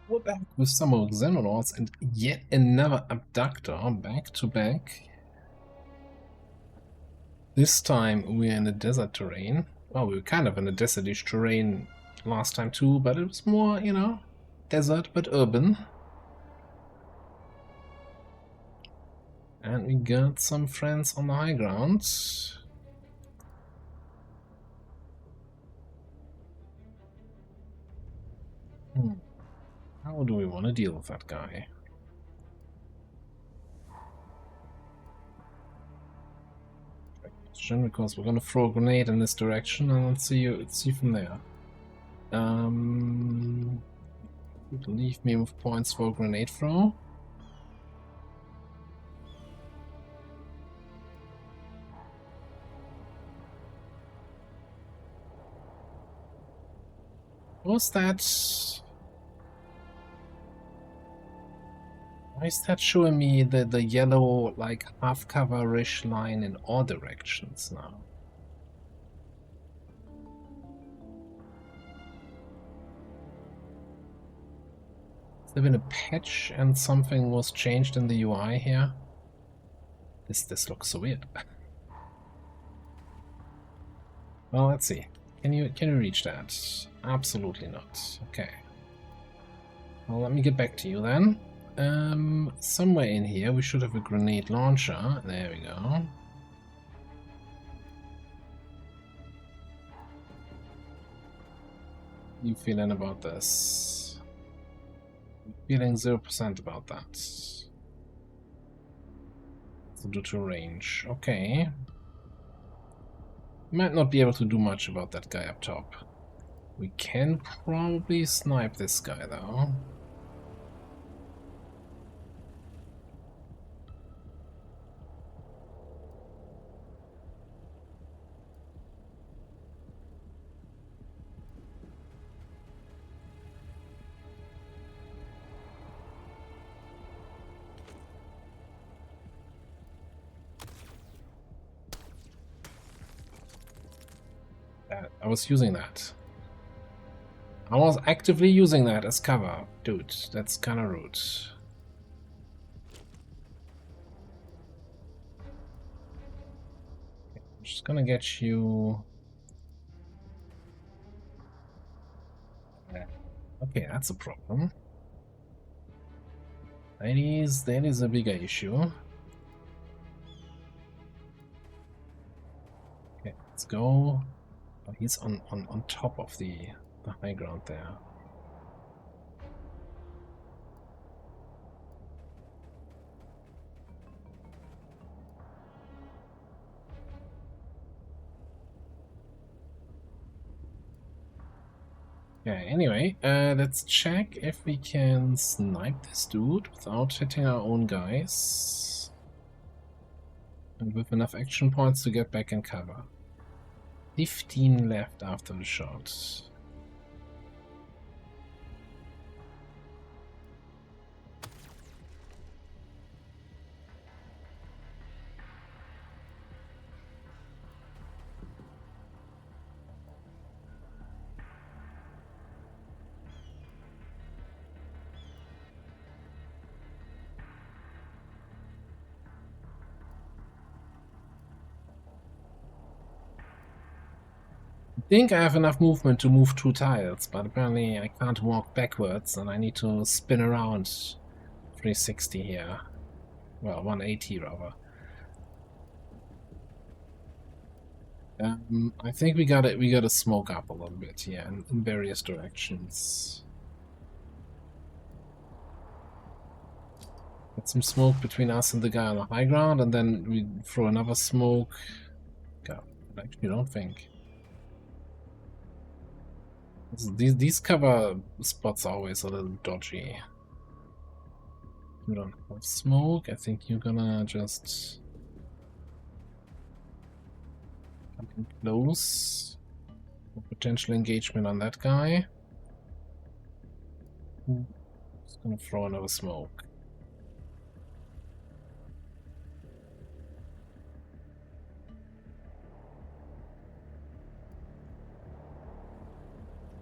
We're back with some more Xenonauts and yet another abductor back to back. This time we're in a desert terrain. Well, we were kind of in a desert-ish terrain last time too, but it was more, you know, desert but urban. And we got some friends on the high ground. How do we want to deal with that guy? Because we're gonna throw a grenade in this direction and let's see from there. Leave me with points for a grenade throw. Was that? Why is that showing me the yellow, like, half-cover-ish line in all directions now? Has there been a patch and something was changed in the UI here? This looks so weird. Well, let's see. Can you reach that? Absolutely not. Okay. Well, let me get back to you then. Somewhere in here we should have a grenade launcher. There we go. You feeling about this? Feeling 0% about that. So due to range. Okay. Might not be able to do much about that guy up top. We can probably snipe this guy though. I was using that. I was actively using that as cover. Dude, that's kinda rude. I'm just gonna get you... Okay, that's a problem. That is a bigger issue. Okay, let's go. Oh, he's on top of the high ground there. Okay, anyway, let's check if we can snipe this dude without hitting our own guys. And with enough action points to get back in cover. 15 left after the shot. I think I have enough movement to move 2 tiles, but apparently I can't walk backwards and I need to spin around 360 here. Well, 180 rather. I think we gotta smoke up a little bit here in various directions. Get some smoke between us and the guy on the high ground, and then we throw another smoke. God, I actually don't think. These cover spots are always a little dodgy. You don't have smoke. I think you're gonna just come in close. Potential engagement on that guy. Just gonna throw another smoke.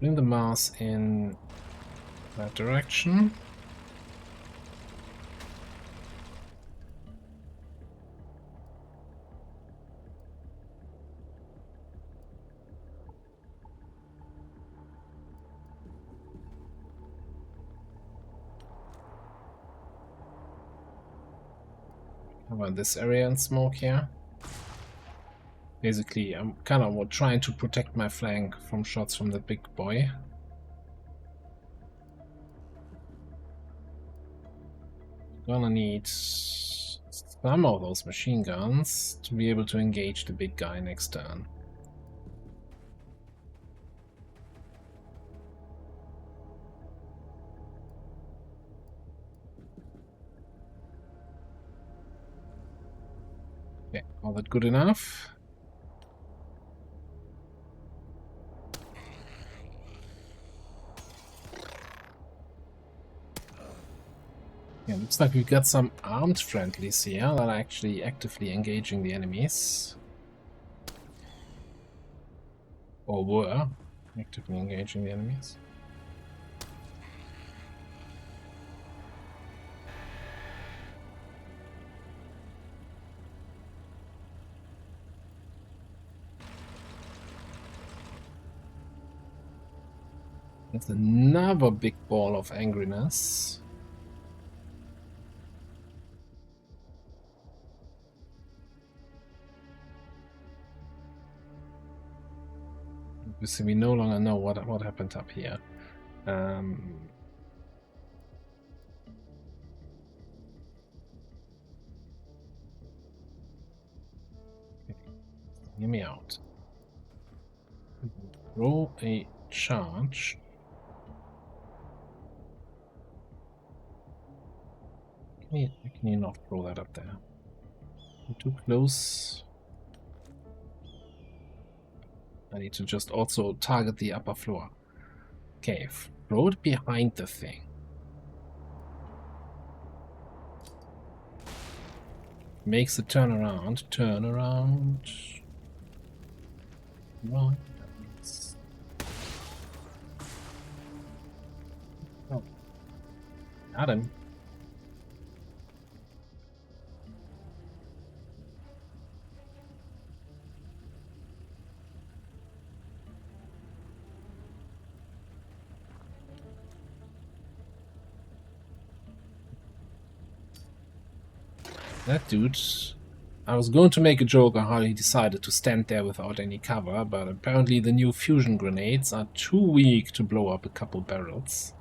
Bring the mass in That direction. How about this area in smoke here? Basically, I'm kind of trying to protect my flank from shots from the big boy. Gonna need some of those machine guns to be able to engage the big guy next turn. Okay, all that good enough? Yeah, looks like we've got some armed friendlies here that are actually actively engaging the enemies. Or were actively engaging the enemies. There's another big ball of angriness. Obviously, we no longer know what happened up here. Hear me out. Roll a charge. Can you not throw that up there? You're too close. I need to just also target the upper floor. Okay, throw it behind the thing. Makes the turn around. Turn around. Right. Oh. Got him. That dude, I was going to make a joke on how he decided to stand there without any cover, but apparently the new fusion grenades are too weak to blow up a couple barrels.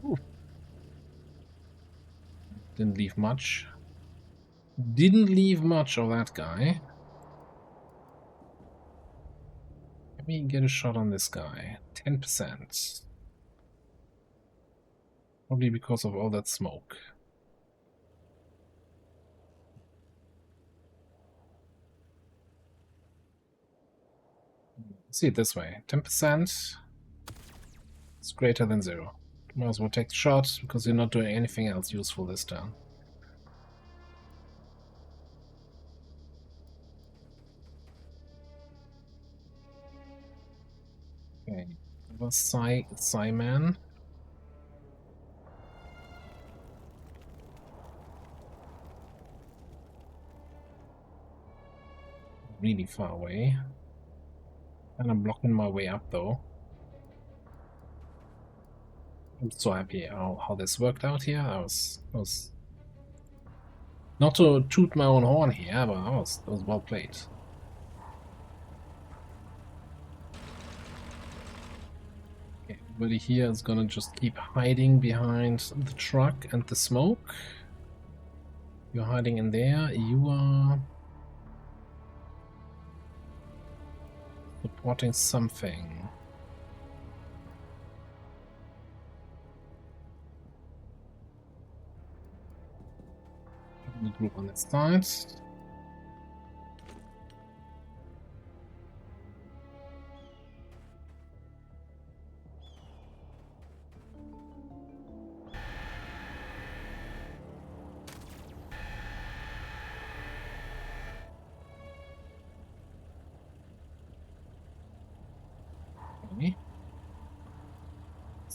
Ooh. Didn't leave much. Didn't leave much of that guy. Let me get a shot on this guy. 10%. Probably because of all that smoke. See it this way. 10% is greater than 0. Might as well take the shot because you're not doing anything else useful this turn. Okay. Psyman. Really far away. And I'm blocking my way up though. I'm so happy how this worked out here. I was not to toot my own horn here, but that was well played. Okay, everybody here is gonna just keep hiding behind the truck and the smoke. You're hiding in there. You are supporting something. The group on its side.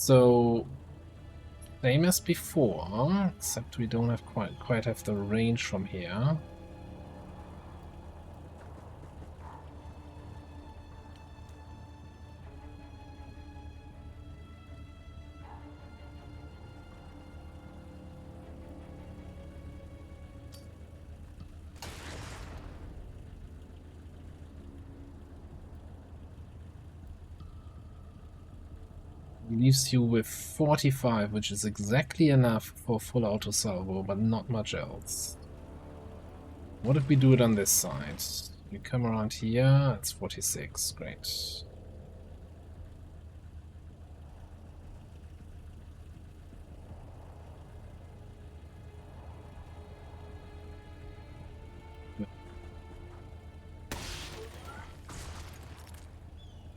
So same as before, except we don't have quite have the range from here. Leaves you with 45, which is exactly enough for full auto salvo, but not much else. What if we do it on this side? You come around here, it's 46, great.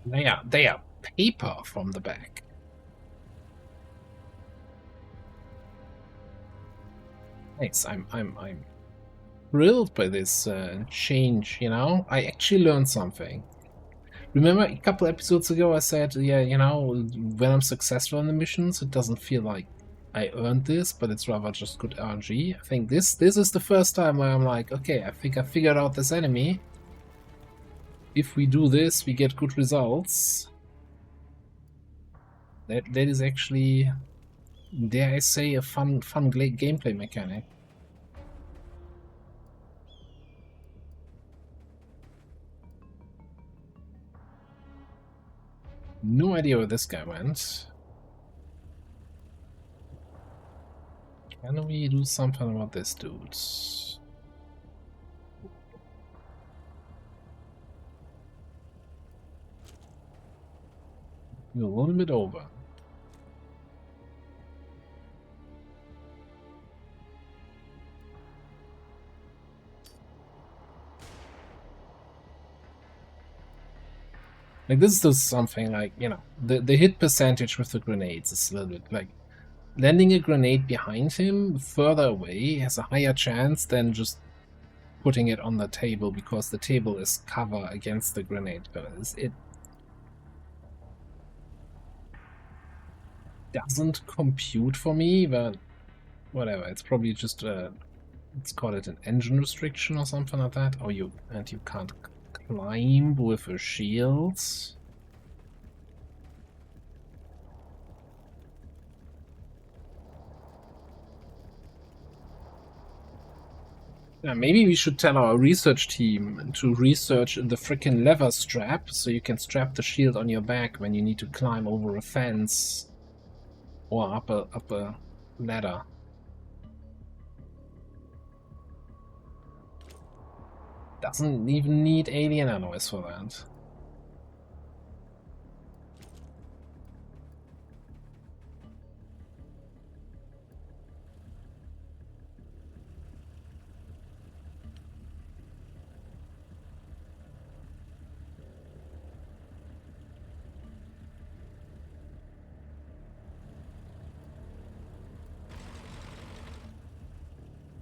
They are paper from the back. Nice, I'm thrilled by this change, you know? I actually learned something. Remember a couple episodes ago I said, yeah, you know, when I'm successful in the missions, it doesn't feel like I earned this, but it's rather just good RNG. I think this is the first time where I'm like, okay, I think I figured out this enemy. If we do this, we get good results. That is actually, dare I say, a fun gameplay mechanic. No idea where this guy went. Can we do something about this dude? We're a little bit over. Like, this is just something like, you know, the hit percentage with the grenades is a little bit like landing a grenade behind him further away has a higher chance than just putting it on the table because the table is cover against the grenade. It doesn't compute for me, but whatever. It's probably just let's call it an engine restriction or something like that. Oh, you can't climb with a shield. Yeah, maybe we should tell our research team to research the frickin' lever strap so you can strap the shield on your back when you need to climb over a fence or up a ladder. Doesn't even need alien alloys for that.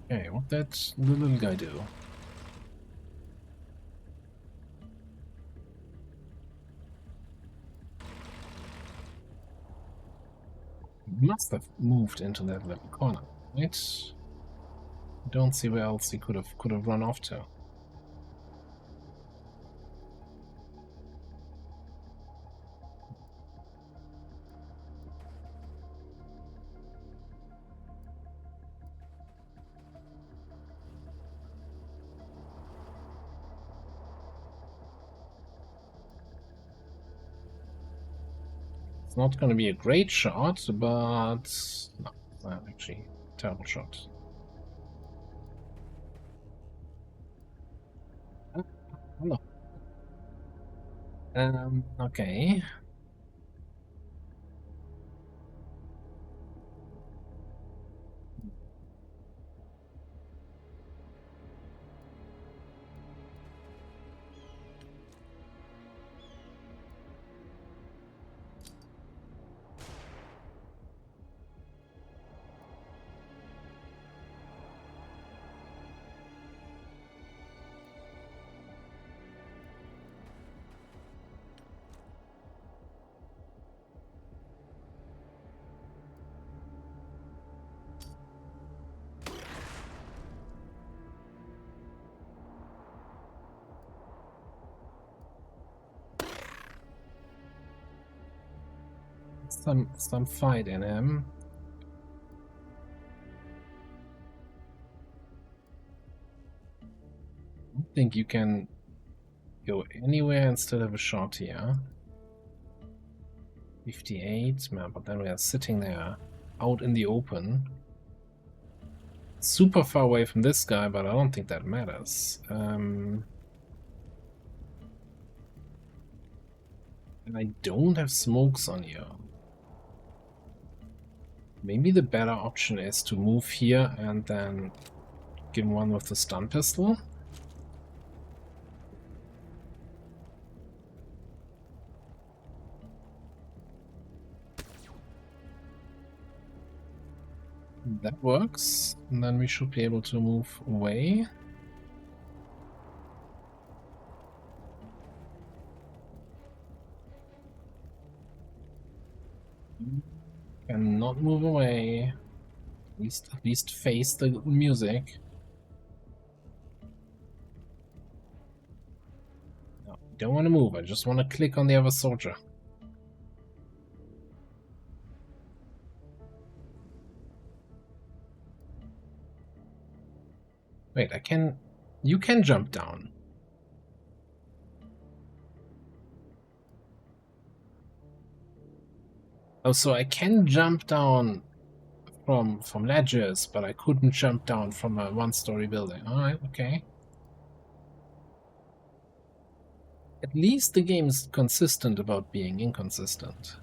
Okay, what did the little guy do? He must have moved into that little corner, right? Don't see where else he could have run off to. It's not going to be a great shot, but no, it's not actually a terrible shot. Hello. Okay. some fight in him. I don't think you can go anywhere and still have a shot here. 58, man, but then we are sitting there out in the open. Super far away from this guy, but I don't think that matters. And I don't have smokes on you. Maybe the better option is to move here and then give him one with the stun pistol. That works. And then we should be able to move away. Cannot move away. At least face the music. No, I don't want to move. I just want to click on the other soldier. Wait, I can... You can jump down. Oh, so I can jump down from ledges, but I couldn't jump down from a one-story building. Alright, okay. At least the game is consistent about being inconsistent.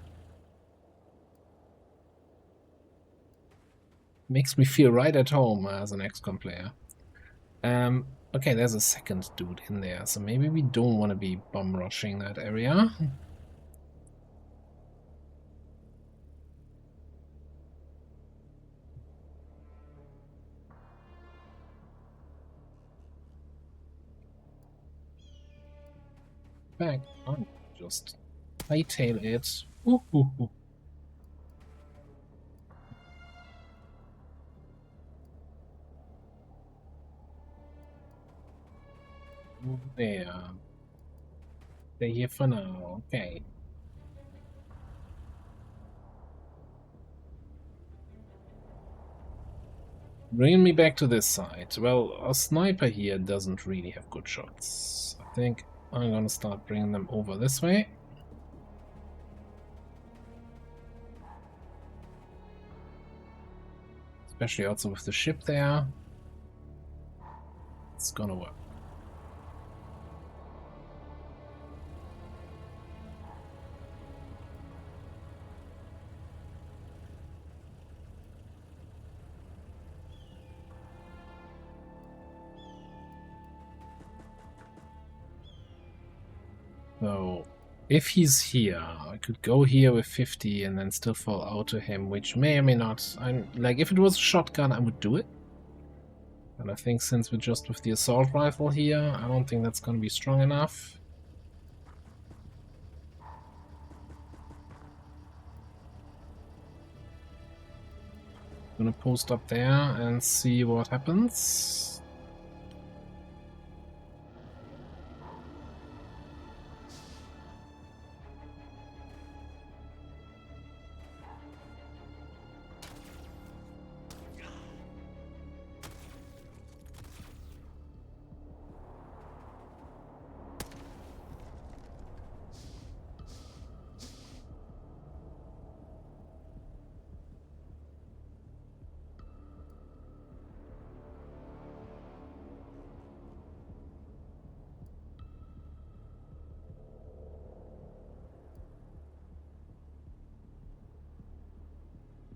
Makes me feel right at home as an XCOM player. Okay, there's a second dude in there, so maybe we don't want to be bomb rushing that area. Back on, just hightail it. Ooh, ooh, ooh. There. They're here for now. Okay. Bring me back to this side. Well, a sniper here doesn't really have good shots. I think I'm gonna start bringing them over this way. Especially also with the ship there. It's gonna work. So, if he's here, I could go here with 50 and then still fall out to him, which may or may not. I'm like, if it was a shotgun, I would do it. And I think since we're just with the assault rifle here, I don't think that's going to be strong enough. Gonna post up there and see what happens.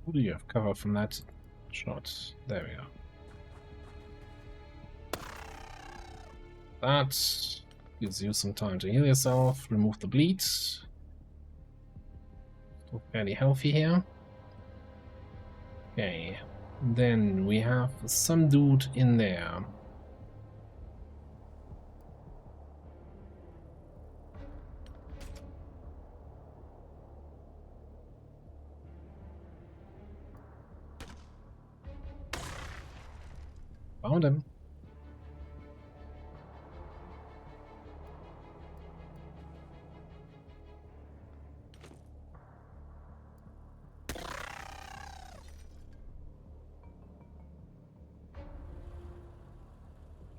Who do you have cover from that shot? There we go. That gives you some time to heal yourself, remove the bleed. Still fairly healthy here. Okay, then we have some dude in there. Found him.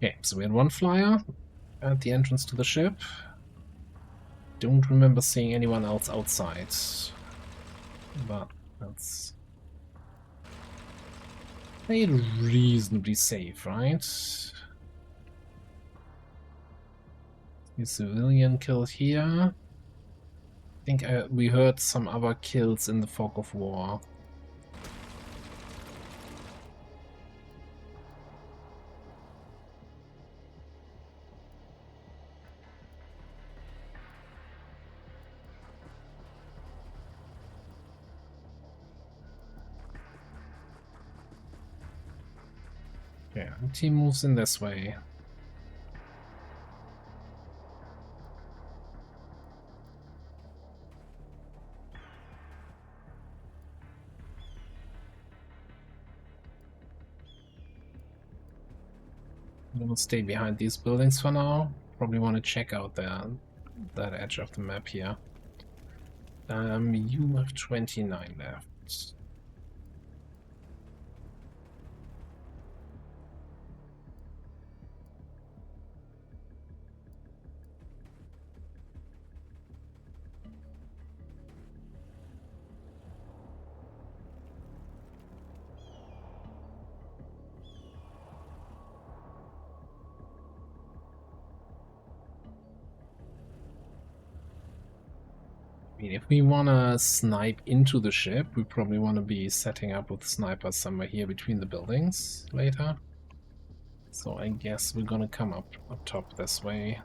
Okay, so we had one flyer at the entrance to the ship. Don't remember seeing anyone else outside. But that's made reasonably safe, right? A civilian killed here. I think we heard some other kills in the fog of war. Yeah, the team moves in this way. I'm gonna stay behind these buildings for now. Probably want to check out that edge of the map here. You have 29 left. I mean, if we want to snipe into the ship, we probably want to be setting up with snipers somewhere here between the buildings later. So I guess we're gonna come up top this way.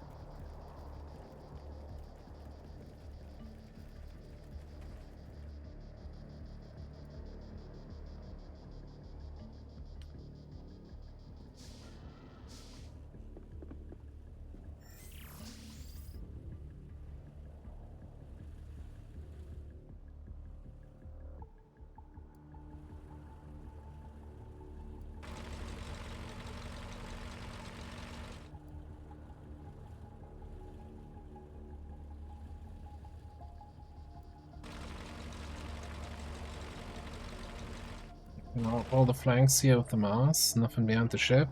You know, all the flanks here with the Mars, nothing behind the ship.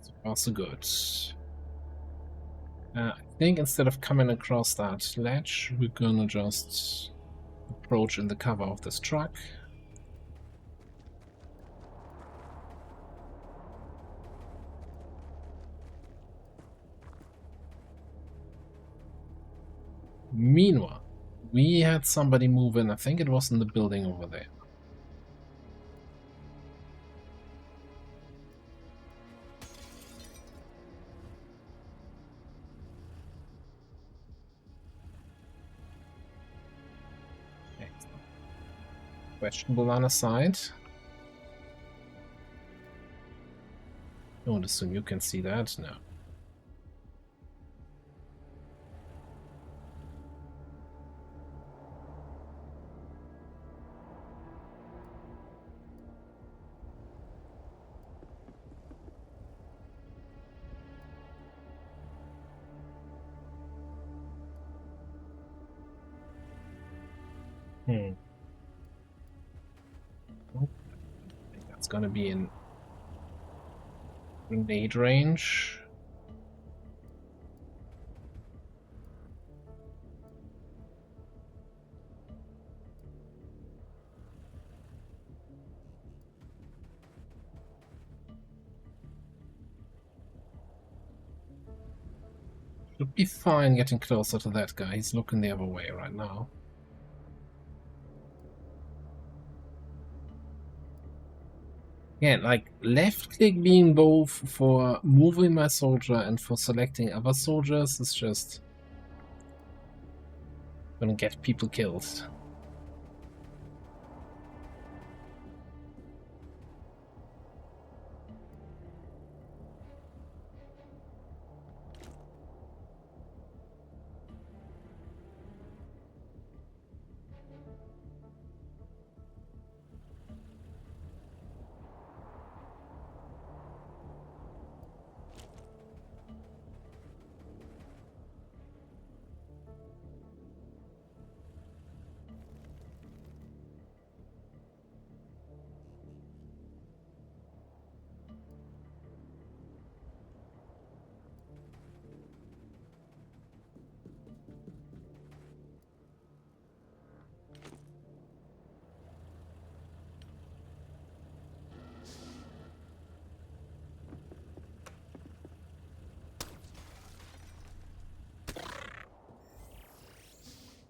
So far so good. I think instead of coming across that ledge, we're gonna just approach in the cover of this truck. Meanwhile, we had somebody move in. I think it was in the building over there. Excellent. Questionable on a side. Don't assume you can see that. No. I think that's gonna be in grenade range. Should be fine getting closer to that guy. He's looking the other way right now. Yeah, like left click being both for moving my soldier and for selecting other soldiers is just gonna get people killed.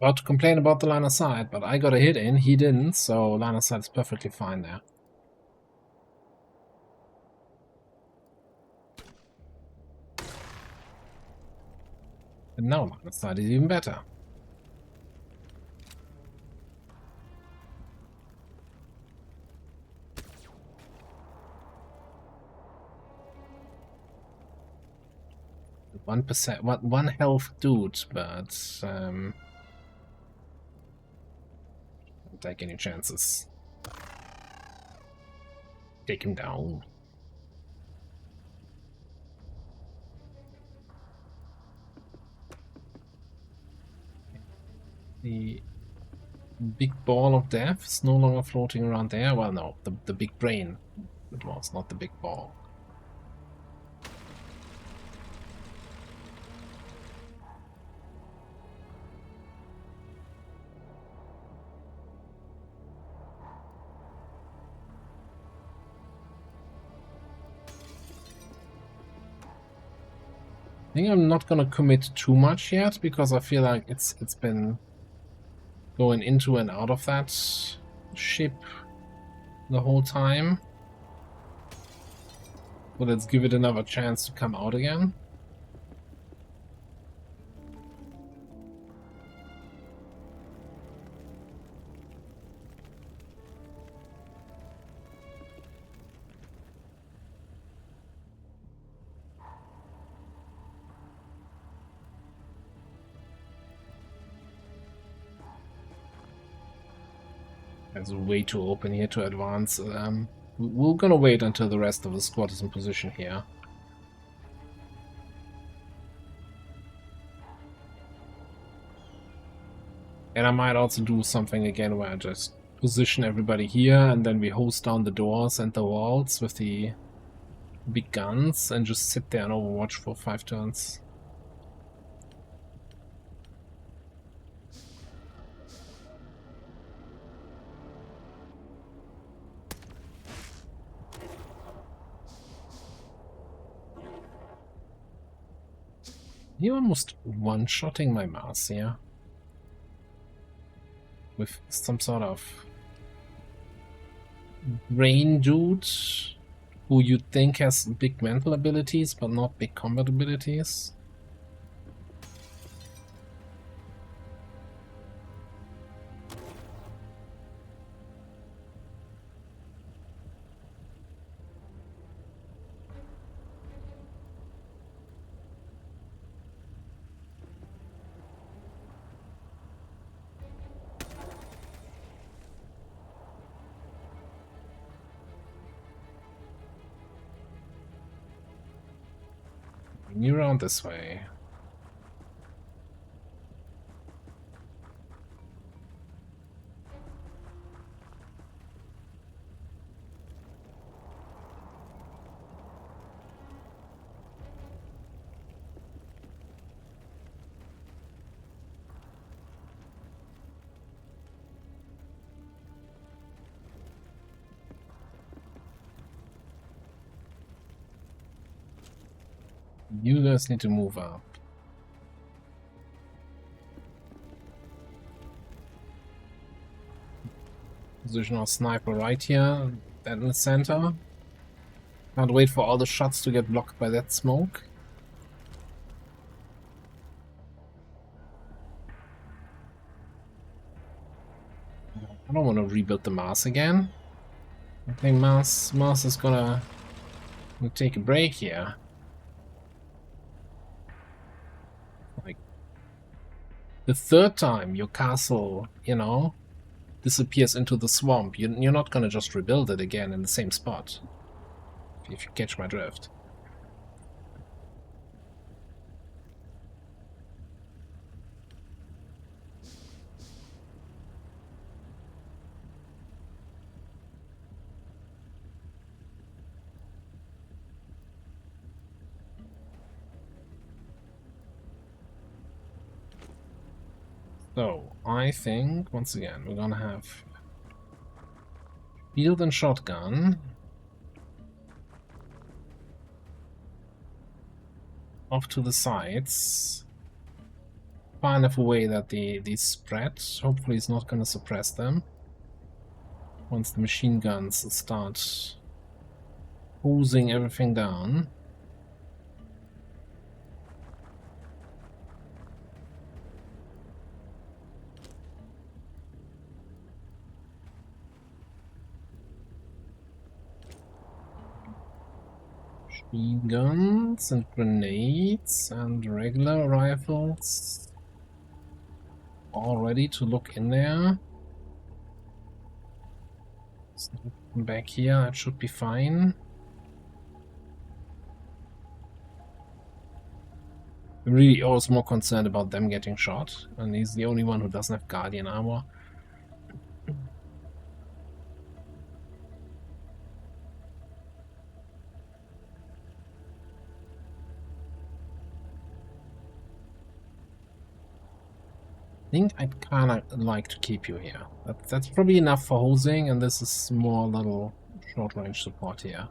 About to complain about the line of sight, but I got a hit in, he didn't, so line of sight is perfectly fine there. And now line of sight is even better. One health dude, but don't take any chances. Take him down. The big ball of death is no longer floating around there. Well, no, the big brain. It was not the big ball. I think I'm not gonna commit too much yet because I feel like it's been going into and out of that ship the whole time. So let's give it another chance to come out again. It's way too open here to advance. We're gonna wait until the rest of the squad is in position here. And I might also do something again where I just position everybody here and then we hose down the doors and the walls with the big guns and just sit there and overwatch for 5 turns. You're almost one-shotting my mouse here. With some sort of brain dude who you think has big mental abilities but not big combat abilities. You around this way. You guys need to move up. Position our sniper right here, that in the center. Can't wait for all the shots to get blocked by that smoke. I don't want to rebuild the Mars again. I think Mars is gonna take a break here. Like the third time your castle, you know, disappears into the swamp, you're not gonna just rebuild it again in the same spot. If you catch my drift. So, I think, once again, we're gonna have field and shotgun. Off to the sides. far enough away that the spread hopefully is not going to suppress them once the machine guns start hosing everything down. Machine guns and grenades and regular rifles all ready to look in there. So back here, that should be fine. I'm really always more concerned about them getting shot, and he's the only one who doesn't have Guardian armor. I think I'd kinda like to keep you here. That's probably enough for hosing, and this is more little short-range support here.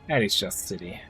That is just city.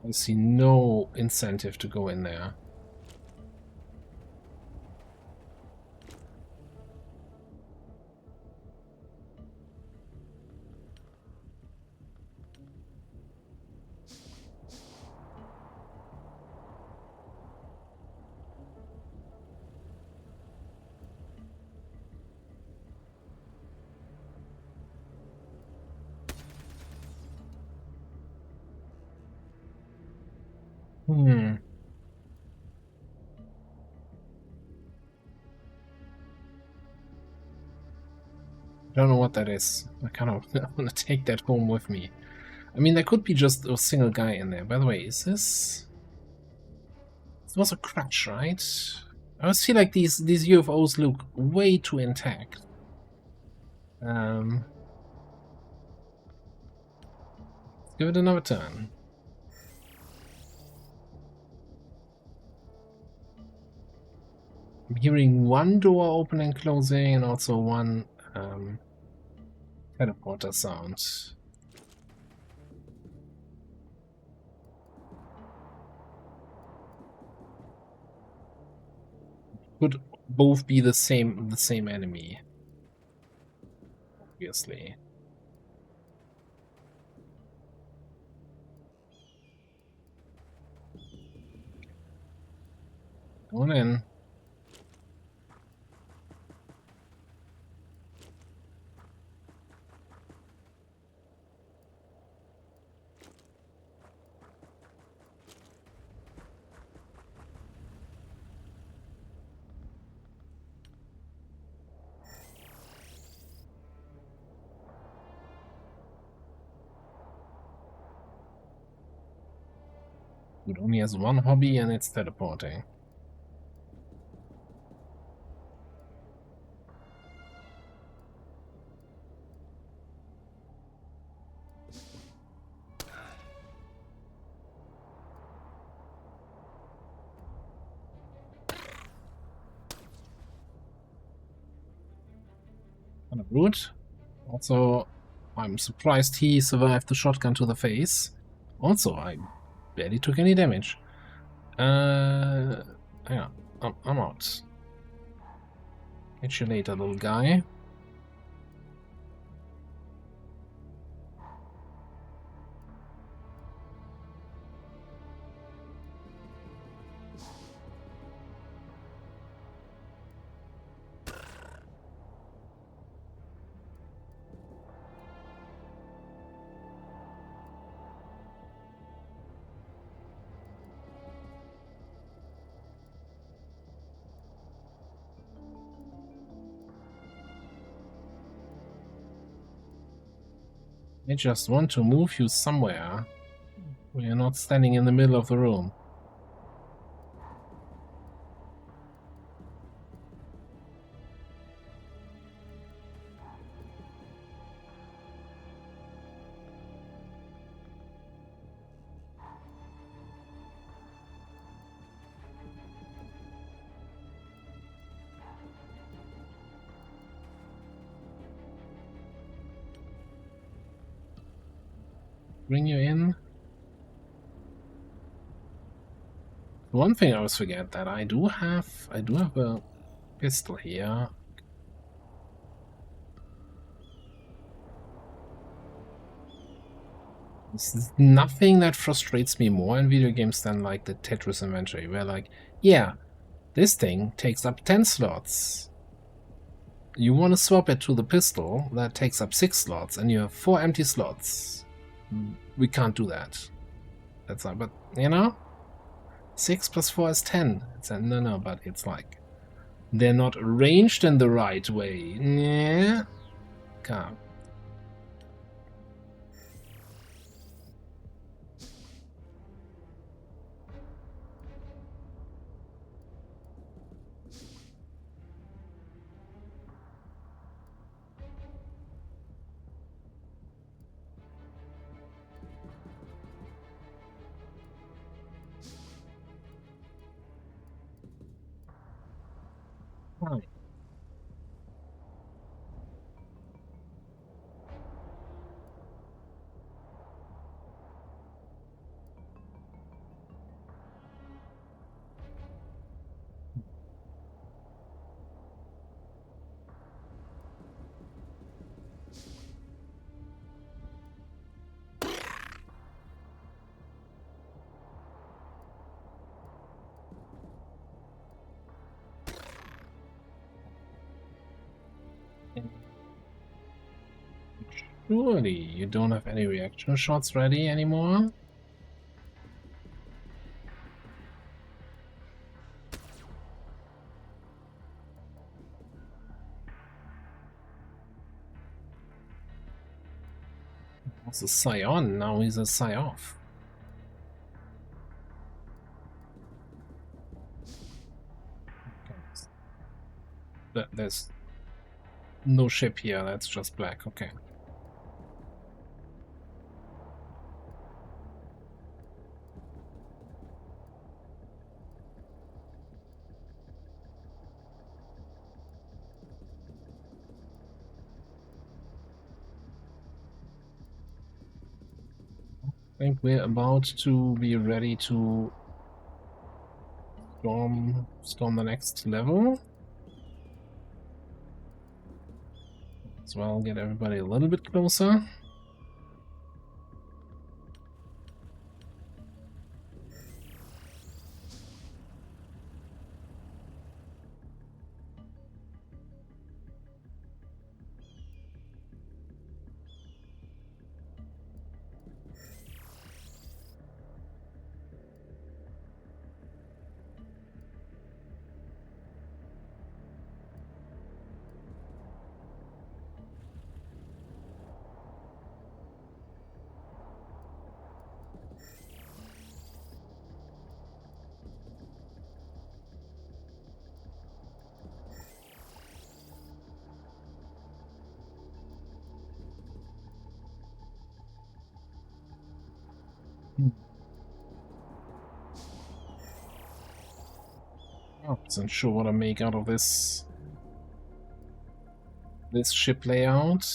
I see no incentive to go in there. Hmm. I don't know what that is. I kind of want to take that home with me. I mean, there could be just a single guy in there. By the way, is this... This was a crash, right? I always feel like these UFOs look way too intact. Let's give it another turn. I'm hearing one door open and closing, and also one teleporter sound. Could both be the same enemy, obviously. Going in. It only has one hobby, and it's teleporting. Kind of rude. Also, I'm surprised he survived the shotgun to the face. Also, I barely took any damage. Yeah, I'm out. Catch you later, little guy. I just want to move you somewhere where you're not standing in the middle of the room. Bring you in. One thing I always forget that I do have a pistol here. There's nothing that frustrates me more in video games than like the Tetris inventory, where like, yeah, this thing takes up 10 slots. You want to swap it to the pistol that takes up 6 slots, and you have 4 empty slots. We can't do that. That's not, but you know, 6 plus 4 is 10. It's a, no, but it's like they're not arranged in the right way. Yeah, come. Right. Surely you don't have any reaction shots ready anymore? It's a Scion, now he's a Sci-Off. There's no ship here, that's just black, okay. I think we're about to be ready to storm the next level. As well, get everybody a little bit closer. I wasn't sure what to make out of this ship layout.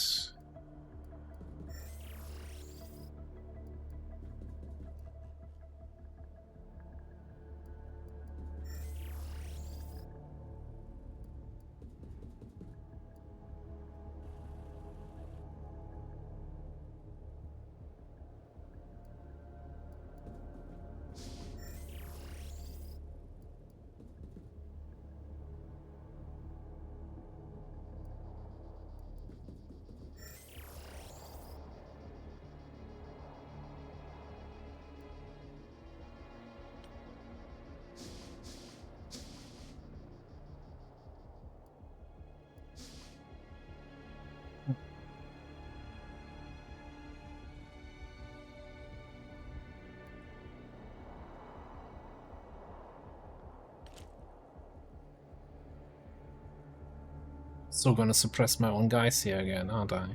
So gonna suppress my own guys here again, aren't I?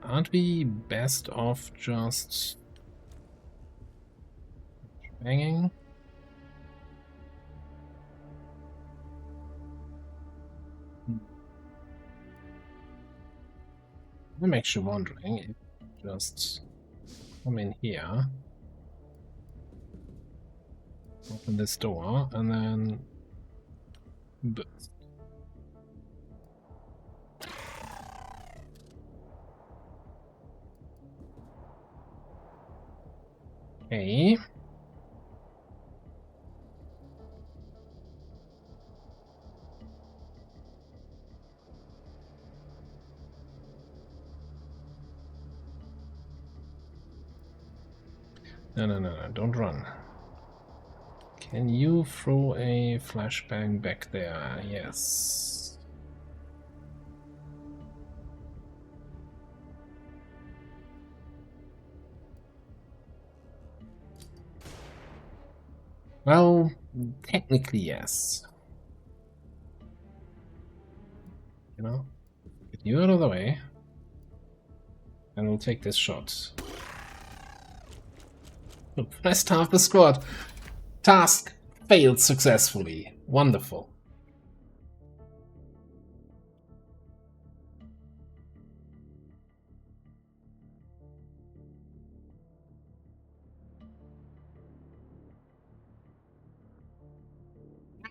Aren't we best off just banging? That makes you wondering if just come in here, open this door, and then burst. Okay. No, don't run. Can you throw a flashbang back there? Yes. Well, technically yes. You know? Get you out of the way. And we'll take this shot. Rest half the squad. Task failed successfully. Wonderful.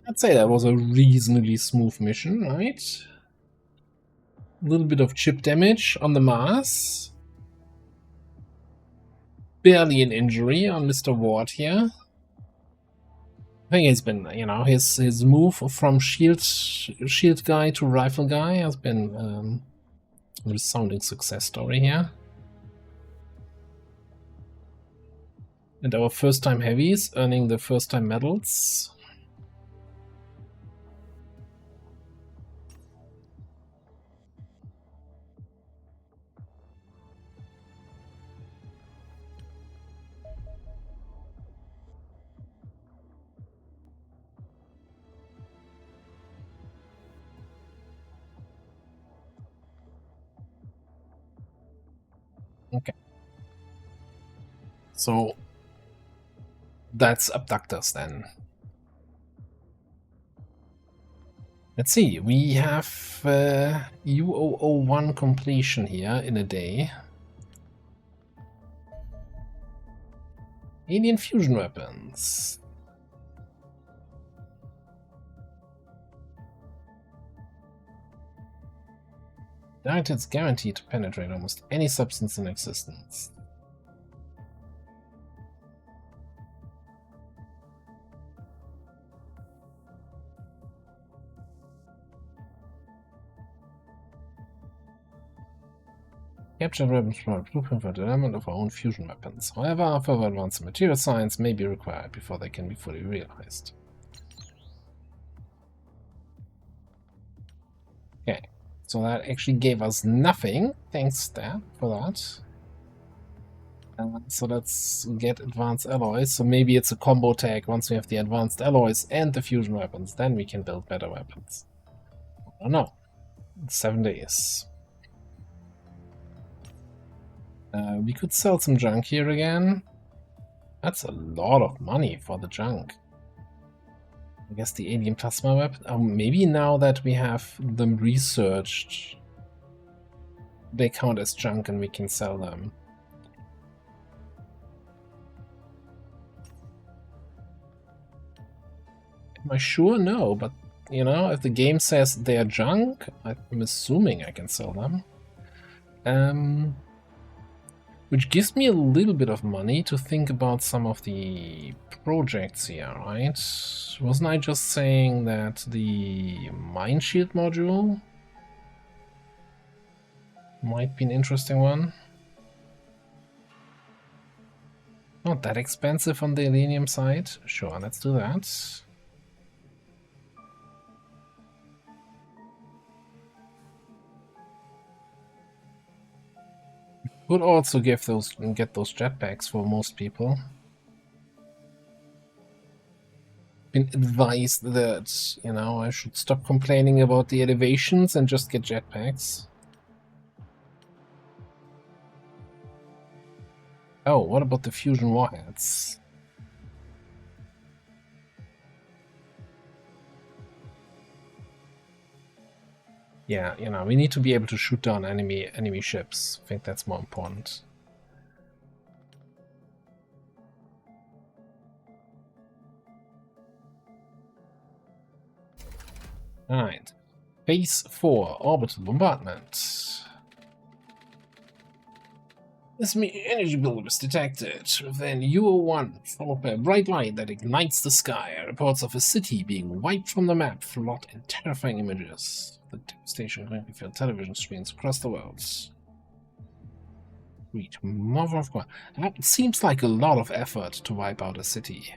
I'd say that was a reasonably smooth mission, right? A little bit of chip damage on the Mars. Barely an injury on Mr. Ward here. I think he's been, you know, his move from shield guy to rifle guy has been a resounding success story here. And our first time heavies earning the first time medals. Okay. So that's abductors then. Let's see, we have U001 completion here in a day. Alien fusion weapons. It's guaranteed to penetrate almost any substance in existence. Capture weapons from a blueprint for development of our own fusion weapons. However, further advanced material science may be required before they can be fully realized. Okay, so that actually gave us nothing. Thanks, Stan, for that. So let's get advanced alloys. So maybe it's a combo tag. Once we have the advanced alloys and the fusion weapons, then we can build better weapons. I don't know. 7 days. We could sell some junk here again. That's a lot of money for the junk. I guess the alien plasma weapon. Maybe now that we have them researched, they count as junk and we can sell them. Am I sure? No, but you know, if the game says they are junk, I'm assuming I can sell them. Which gives me a little bit of money to think about some of the projects here, right? Wasn't I just saying that the Mind Shield module might be an interesting one? Not that expensive on the Elenium side. Sure, let's do that. Could also get those jetpacks for most people. been advised that, you know, I should stop complaining about the elevations and just get jetpacks. Oh, what about the fusion warheads? Yeah, you know, we need to be able to shoot down enemy ships. I think that's more important. Alright. Phase 4, orbital bombardment. This energy buildup was detected. Then UO1, followed by a bright light that ignites the sky. Reports of a city being wiped from the map flood in terrifying images. The devastation currently filled television screens across the world. Read, mother of God. It seems like a lot of effort to wipe out a city.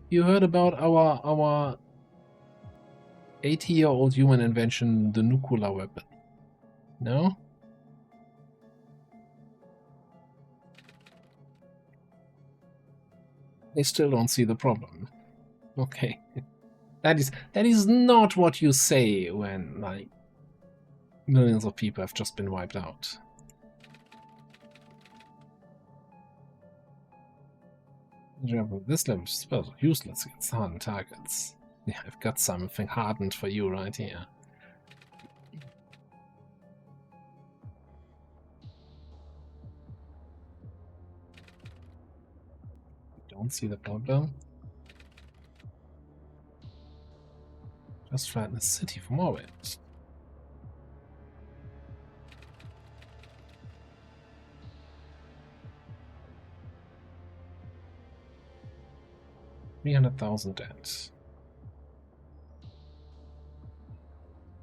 You heard about our 80-year-old human invention, the nuclear weapon? No? They still don't see the problem. Okay. That is not what you say when, like, millions of people have just been wiped out. This level is well useless against hardened targets. Yeah, I've got something hardened for you right here. Don't see the problem. Just flatten the city from orbit. $300,000 dead.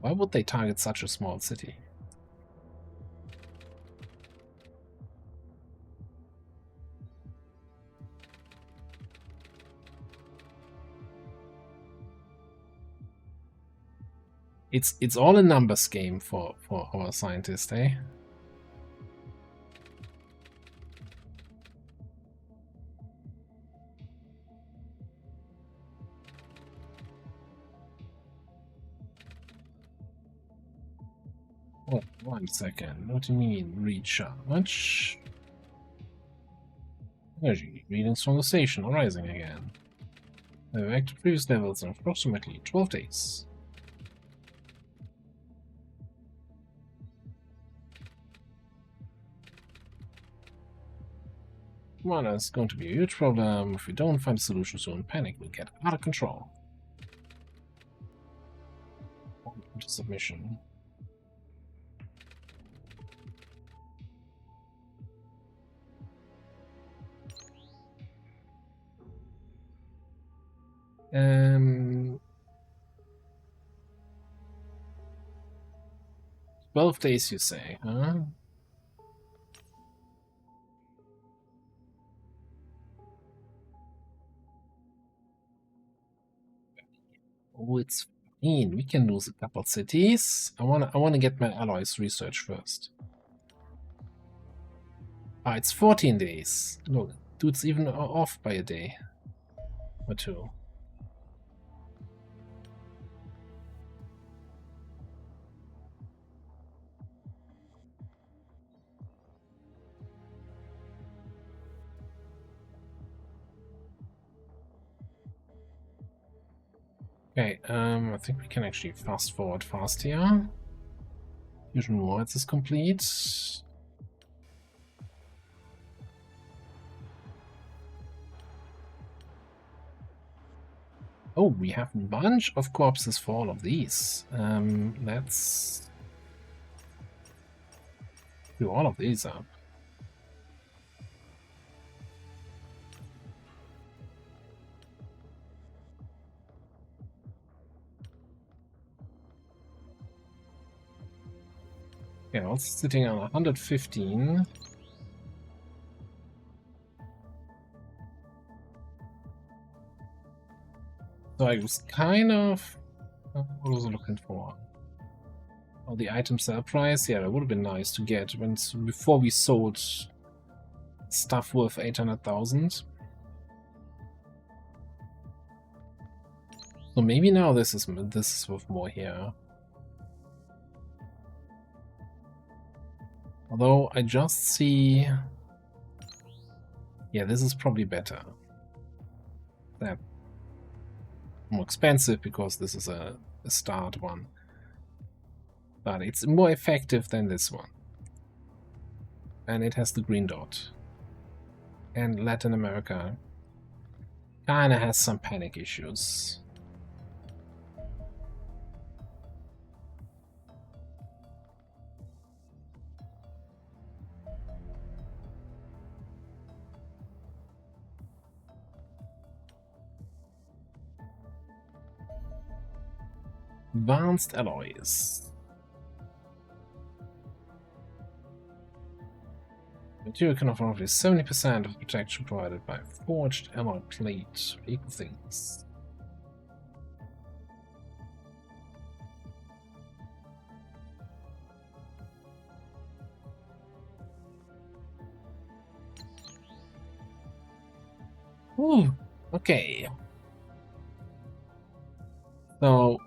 Why would they target such a small city? It's all a numbers game for our scientist, eh? Oh, 1 second. What do you mean recharge? Energy readings from the station are rising again. They're back to previous levels in approximately 12 days. Well, that's going to be a huge problem. If we don't find a solution soon, panic will get out of control. Into submission. Um, 12 days, you say, huh? Oh, it's fine. We can lose a couple cities. I wanna get my alloys research first. Ah, it's 14 days. Look, dude's even off by a day or two. Okay, I think we can actually fast forward fast here. Fusion Warheads is complete. Oh, we have a bunch of corpses for all of these. Let's do all of these up. Okay, also sitting on 115. So I was kind of... what was I looking for? Oh, the item sale price? Yeah, that would have been nice to get before we sold stuff worth 800,000. So maybe now this is with more here. Although I just see, yeah, this is probably better. That more expensive because this is a start one, but it's more effective than this one, and it has the green dot. And Latin America kinda has some panic issues. Advanced alloys. Material can offer roughly 70% of protection provided by forged alloy plate. Equal things. Ooh, okay. So,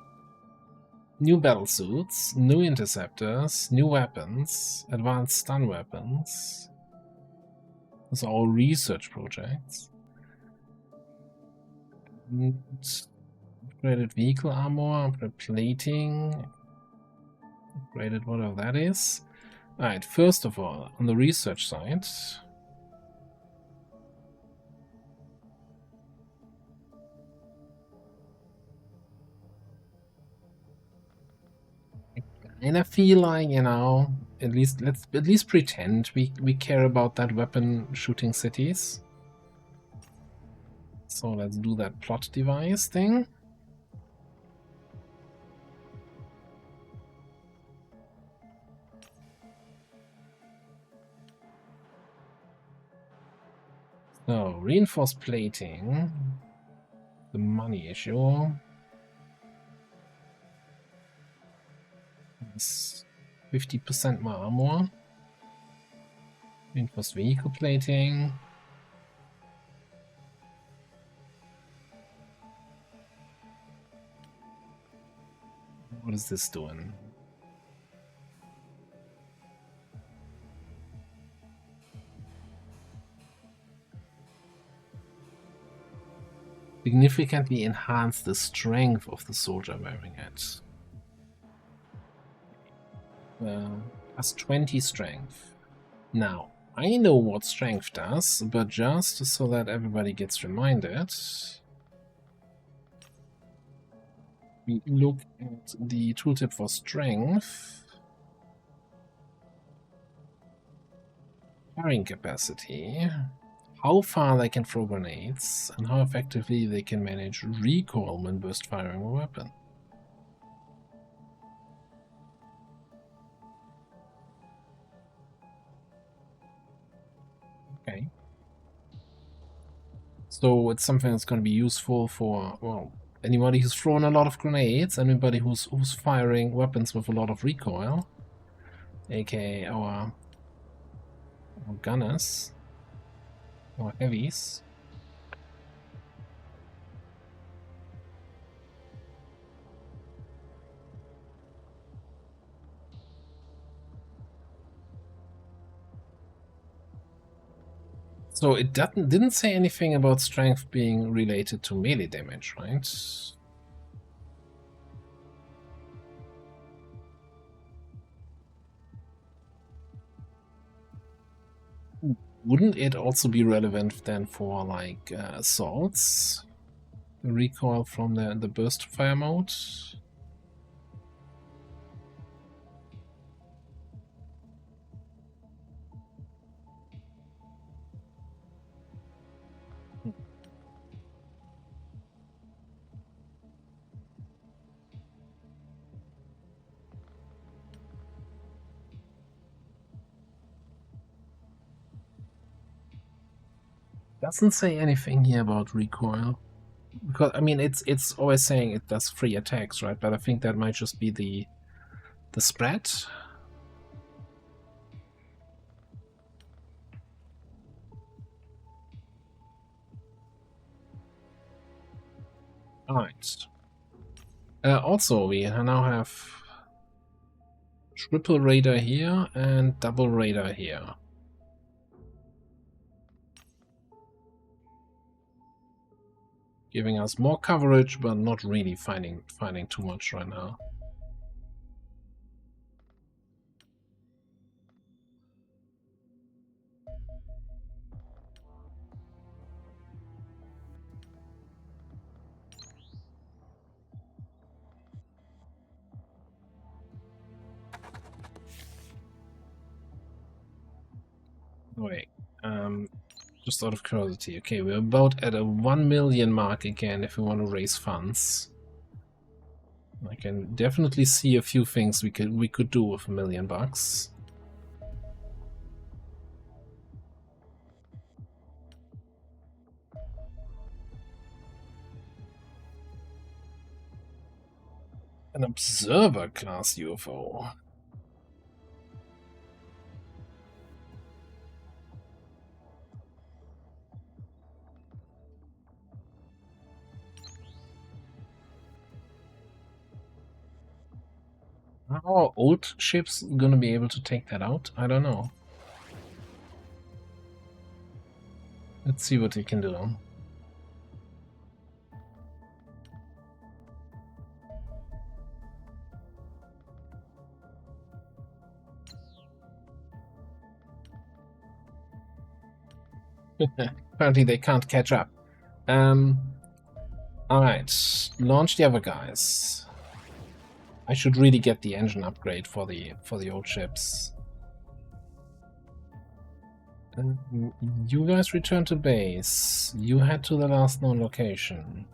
new battle suits, new interceptors, new weapons, advanced stun weapons. Those are all research projects. And upgraded vehicle armor, upgraded plating, upgraded whatever that is. Alright, first of all, on the research side, and I feel like, you know, let's at least pretend we care about that weapon shooting cities. So let's do that plot device thing. So reinforced plating, the money issue. It's 50% more armor. Reinforced vehicle plating. What is this doing? Significantly enhance the strength of the soldier wearing it. Plus 20 strength. Now, I know what strength does, but just so that everybody gets reminded, we look at the tooltip for strength. Carrying capacity, how far they can throw grenades, and how effectively they can manage recoil when burst firing a weapon. Okay. So it's something that's going to be useful for, well, anybody who's thrown a lot of grenades, anybody who's firing weapons with a lot of recoil, aka our gunners, or heavies. So it didn't say anything about strength being related to melee damage, right? Wouldn't it also be relevant then for like assaults? The recoil from the burst fire mode? Doesn't say anything here about recoil. Because I mean it's always saying it does free attacks, right? But I think that might just be the spread. Alright. Also, we now have triple radar here and double radar here. Giving us more coverage, but not really finding too much right now. Wait, just out of curiosity. Okay, we're about at a 1 million mark again if we want to raise funds. I can definitely see a few things we could do with $1 million. An observer class UFO. Are our old ships gonna be able to take that out? I don't know. Let's see what we can do. Apparently they can't catch up. Alright, launch the other guys. I should really get the engine upgrade for the old ships. You guys return to base. You head to the last known location.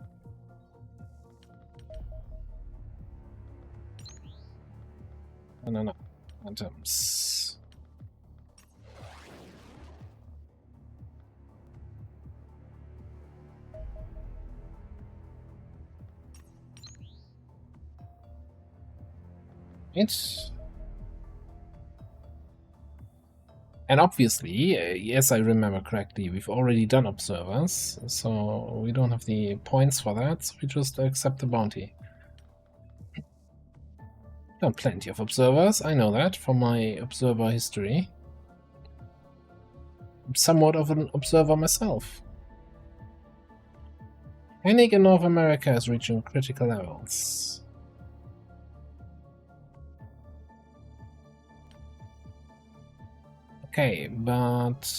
No. Phantoms. And obviously, yes, I remember correctly, we've already done observers, so we don't have the points for that, so we just accept the bounty. Done plenty of observers, I know that from my observer history. I'm somewhat of an observer myself. Panic in North America is reaching critical levels. Okay, but...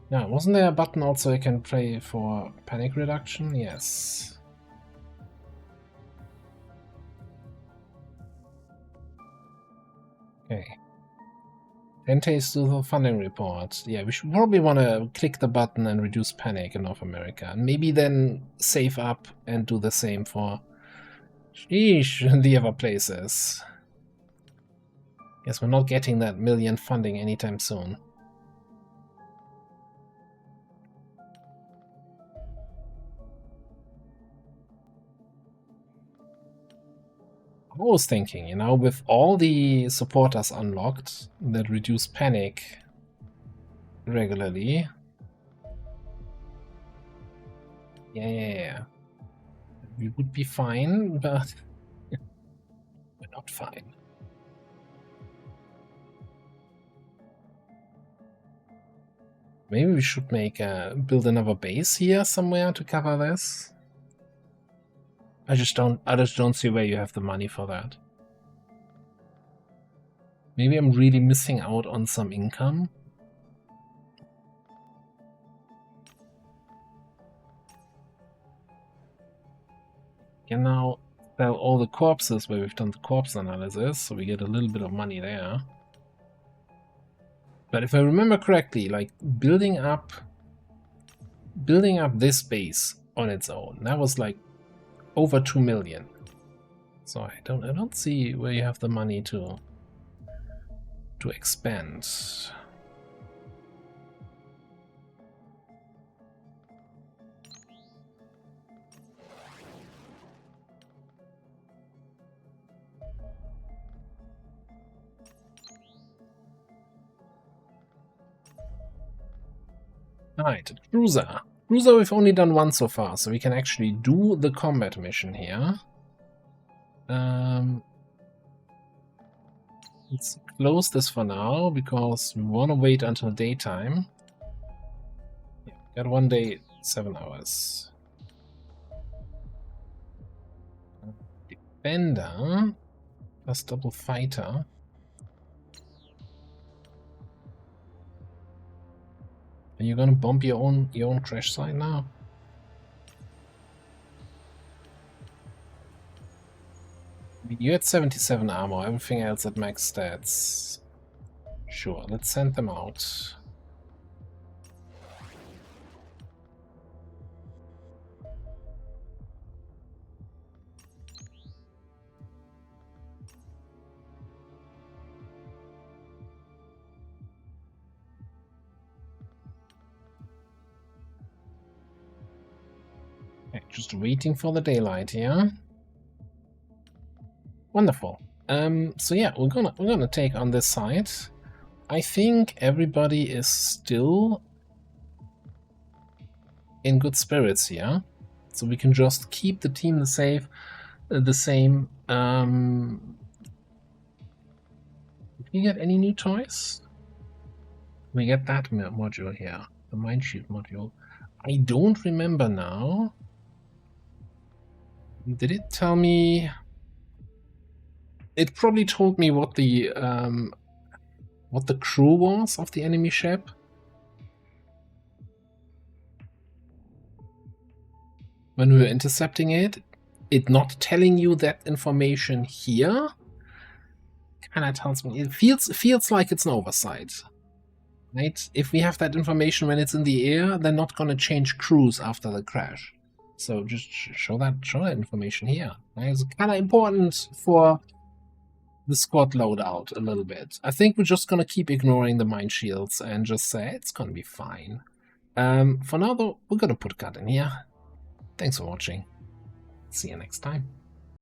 yeah, wasn't there a button also I can play for panic reduction? Yes. Okay. Entails to the funding report. Yeah, we should probably want to click the button and reduce panic in North America. And maybe then save up and do the same for the other places. Guess we're not getting that million funding anytime soon. I was thinking, you know, with all the supporters unlocked that reduce panic regularly. Yeah. We would be fine, but we're not fine. Maybe we should make build another base here somewhere to cover this. I just don't see where you have the money for that. Maybe I'm really missing out on some income. Can now sell all the corpses where we've done the corpse analysis, so we get a little bit of money there. But if I remember correctly, like building up this base on its own, that was like over 2 million. So I don't see where you have the money to expand. Alright, cruiser. Cruiser we've only done one so far, so we can actually do the combat mission here. Let's close this for now, because we want to wait until daytime. Yeah, got 1 day, 7 hours. Defender plus double fighter. Are you gonna bomb your own crash site now? You had 77 armor, everything else at max stats. Sure, let's send them out. Okay, just waiting for the daylight here. Wonderful. So yeah, we're gonna take on this side. I think everybody is still in good spirits here, so we can just keep the team the same. Did we get any new toys? We get that module here, the Mindshield module. I don't remember now. Did it tell me? It probably told me what the crew was of the enemy ship. When we were intercepting it, not telling you that information here kind of tells me it feels like it's an oversight, right? If we have that information when it's in the air, they're not going to change crews after the crash. So just show that information here. It's kind of important for the squad loadout a little bit. I think we're just going to keep ignoring the mine shields and just say it's going to be fine. For now, though, we're going to put a cut in here. Thanks for watching. See you next time.